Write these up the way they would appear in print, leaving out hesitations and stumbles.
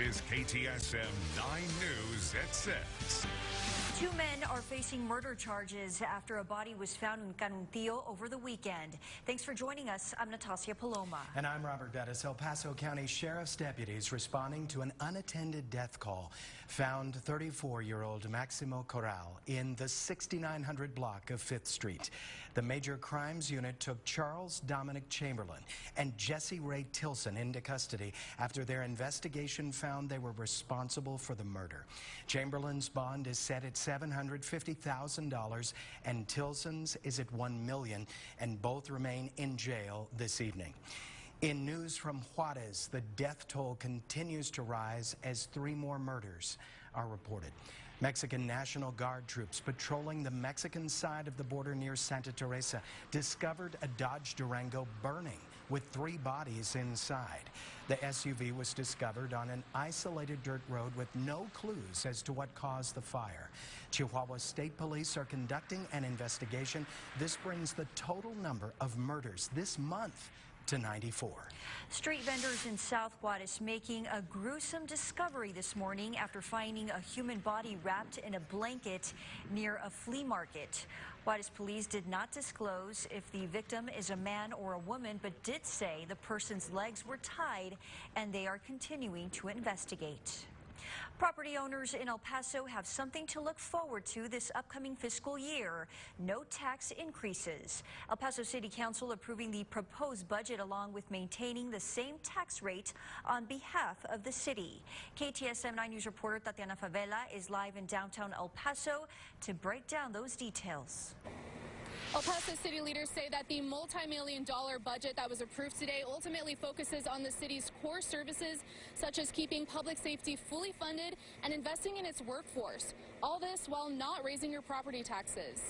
is KTSM 9 News at 6. Two men are facing murder charges after a body was found in Canuntillo over the weekend. Thanks for joining us. I'm Natasha Paloma. And I'm Robert Bettis. El Paso County Sheriff's deputies responding to an unattended death call found 34-year-old Maximo Corral in the 6900 block of 5th Street. The Major Crimes Unit took Charles Dominic Chamberlain and Jesse Ray Tilson into custody after their investigation found they were responsible for the murder. Chamberlain's bond is set at $750,000 and Tilson's is at $1 million, and both remain in jail this evening. In news from Juarez, the death toll continues to rise as 3 more murders are reported. Mexican National Guard troops patrolling the Mexican side of the border near Santa Teresa discovered a Dodge Durango burning with 3 bodies inside. The SUV was discovered on an isolated dirt road with no clues as to what caused the fire. Chihuahua State Police are conducting an investigation. This brings the total number of murders this month to 94. Street vendors in South Juarez making a gruesome discovery this morning after finding a human body wrapped in a blanket near a flea market. Juarez police did not disclose if the victim is a man or a woman, but did say the person's legs were tied and they are continuing to investigate. Property owners in El Paso have something to look forward to this upcoming fiscal year: no tax increases. El Paso City Council approving the proposed budget along with maintaining the same tax rate on behalf of the city. KTSM 9 News reporter Tatiana Favela is live in downtown El Paso to break down those details. El Paso city leaders say that the multi-million-dollar budget that was approved today ultimately focuses on the city's core services, such as keeping public safety fully funded and investing in its workforce. All this while not raising your property taxes.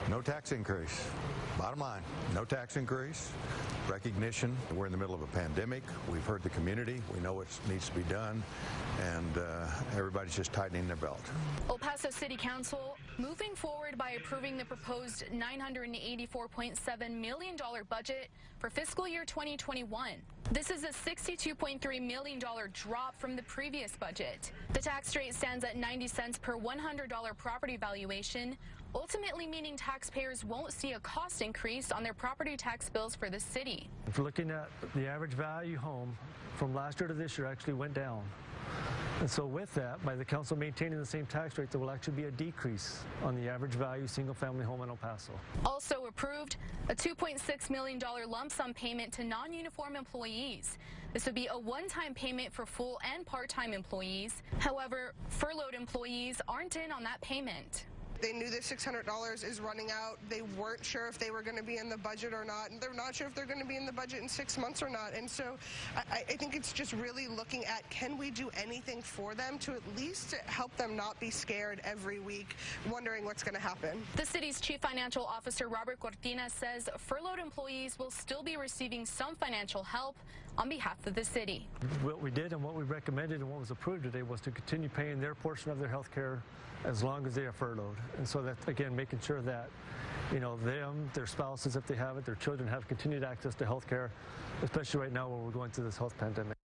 No tax increase. Bottom line, no tax increase. Recognition. We're in the middle of a pandemic. We've heard the community. We know what needs to be done, and everybody's just tightening their belt. El Paso City Council moving forward by approving the proposed $984.7 million budget for fiscal year 2021. This is a $62.3 million drop from the previous budget. The tax rate stands at 90 cents per $100 property valuation, ultimately meaning taxpayers won't see a cost increase on their property tax bills for the city. If you're looking at the average value home from last year to this year actually went down. And so with that, by the council maintaining the same tax rate, there will actually be a decrease on the average value single-family home in El Paso. Also approved, a $2.6 million lump sum payment to non-uniform employees. This would be a one-time payment for full and part-time employees. However, furloughed employees aren't in on that payment. They knew the $600 is running out. They weren't sure if they were going to be in the budget or not, and they're not sure if they're going to be in the budget in 6 months or not. And so I think it's just really looking at, can we do anything for them to at least help them not be scared every week, wondering what's going to happen. The city's chief financial officer, Robert Cortina, says furloughed employees will still be receiving some financial help on behalf of the city. What we did and what we recommended and what was approved today was to continue paying their portion of their health care as long as they are furloughed. And so that's, again, making sure that, you know, them, their spouses, if they have it, their children have continued access to health care, especially right now where we're going through this health pandemic.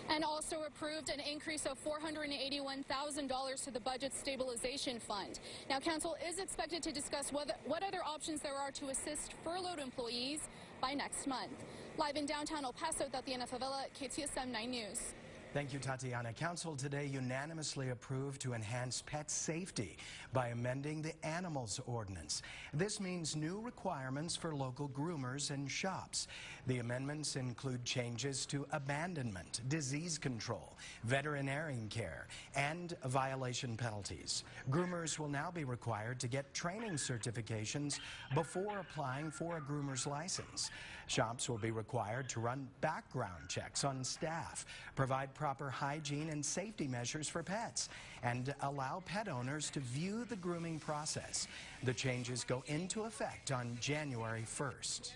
And also approved an increase of $481,000 to the Budget Stabilization Fund. Now, council is expected to discuss what other options there are to assist furloughed employees by next month. Live in downtown El Paso, Tatiana Favela, KTSM 9 News. Thank you, Tatiana. Council today unanimously approved to enhance pet safety by amending the Animals Ordinance. This means new requirements for local groomers and shops. The amendments include changes to abandonment, disease control, veterinarian care, and violation penalties. Groomers will now be required to get training certifications before applying for a groomer's license. Shops will be required to run background checks on staff, provide proper hygiene and safety measures for pets, and allow pet owners to view the grooming process. The changes go into effect on January 1st.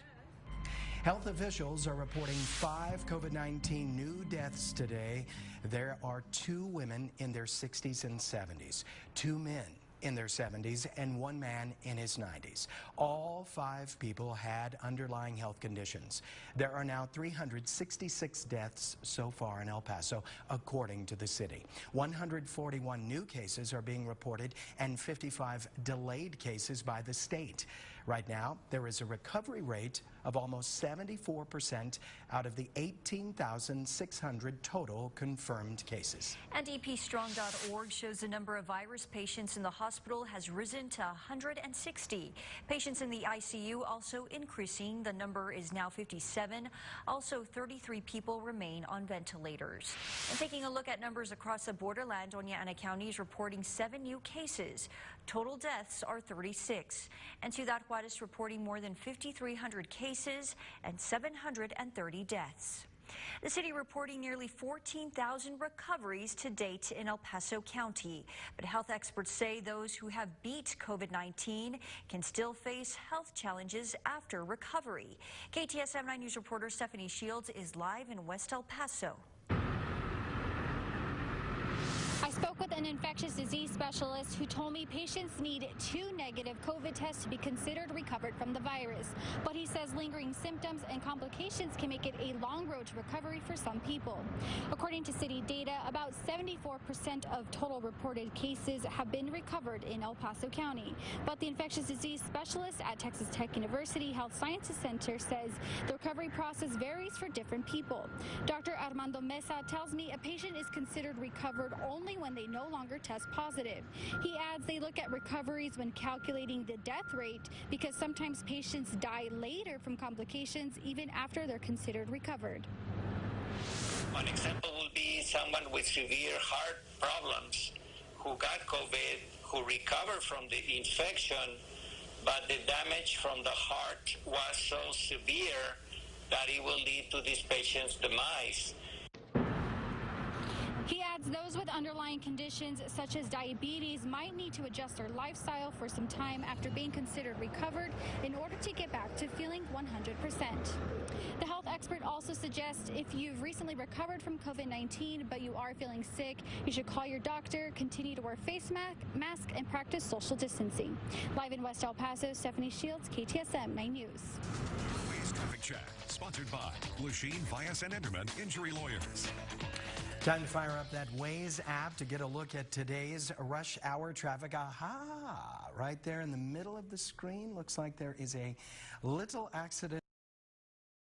Health officials are reporting 5 COVID-19 new deaths today. There are 2 women in their 60s and 70s, 2 men in their 70s and one man in his 90s. All 5 people had underlying health conditions. There are now 366 deaths so far in El Paso, according to the city. 141 new cases are being reported and 55 delayed cases by the state. Right now, there is a recovery rate of almost 74% out of the 18,600 total confirmed cases. And EPstrong.org shows the number of virus patients in the hospital has risen to 160. Patients in the ICU also increasing. The number is now 57. Also, 33 people remain on ventilators. And taking a look at numbers across the borderland, Doña Ana County is reporting 7 new cases. Total deaths are 36. And Ciudad Juarez reporting more than 5,300 cases and 730 deaths. The city reporting nearly 14,000 recoveries to date in El Paso County. But health experts say those who have beat COVID-19 can still face health challenges after recovery. KTSM 9 News reporter Stephanie Shields is live in West El Paso. I spoke with an infectious disease specialist who told me patients need 2 negative COVID tests to be considered recovered from the virus. But he says lingering symptoms and complications can make it a long road to recovery for some people. According to city data, about 74% of total reported cases have been recovered in El Paso County. But the infectious disease specialist at Texas Tech University Health Sciences Center says the recovery process varies for different people. Dr. Armando Mesa tells me a patient is considered recovered only when they no longer test positive. He adds they look at recoveries when calculating the death rate because sometimes patients die later from complications even after they're considered recovered. One example will be someone with severe heart problems who got COVID, who recovered from the infection, but the damage from the heart was so severe that it will lead to this patient's demise. He adds those with underlying conditions such as diabetes might need to adjust their lifestyle for some time after being considered recovered in order to get back to feeling 100%. The health expert also suggests if you've recently recovered from COVID-19 but you are feeling sick, you should call your doctor, continue to wear face mask, and practice social distancing. Live in West El Paso, Stephanie Shields, KTSM 9 News. Traffic Check, sponsored by Lachine, Bias, and Enderman Injury Lawyers. Time to fire up that Waze app to get a look at today's rush hour traffic. Aha! Right there in the middle of the screen, looks like there is a little accident.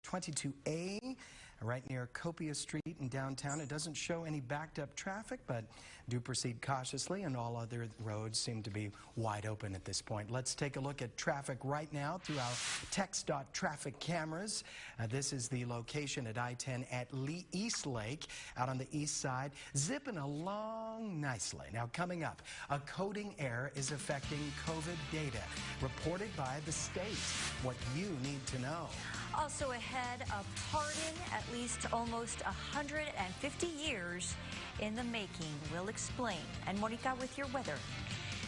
22A, right near Copia Street in downtown. It doesn't show any backed up traffic, but do proceed cautiously, and all other roads seem to be wide open at this point. Let's take a look at traffic right now through our text.traffic cameras. This is the location at I-10 at East Lake, out on the east side, zipping along nicely. Now coming up, a coding error is affecting COVID data, reported by the state. What you need to know. Also ahead, a pardon at least almost 150 years in the making. We'll explain. And Monica with your weather.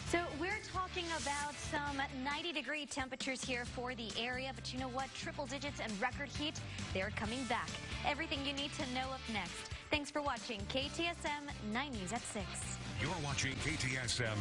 So we're talking about some 90-degree temperatures here for the area, but you know what? Triple digits and record heat, they're coming back. Everything you need to know up next. Thanks for watching KTSM 9 News at 6. You're watching KTSM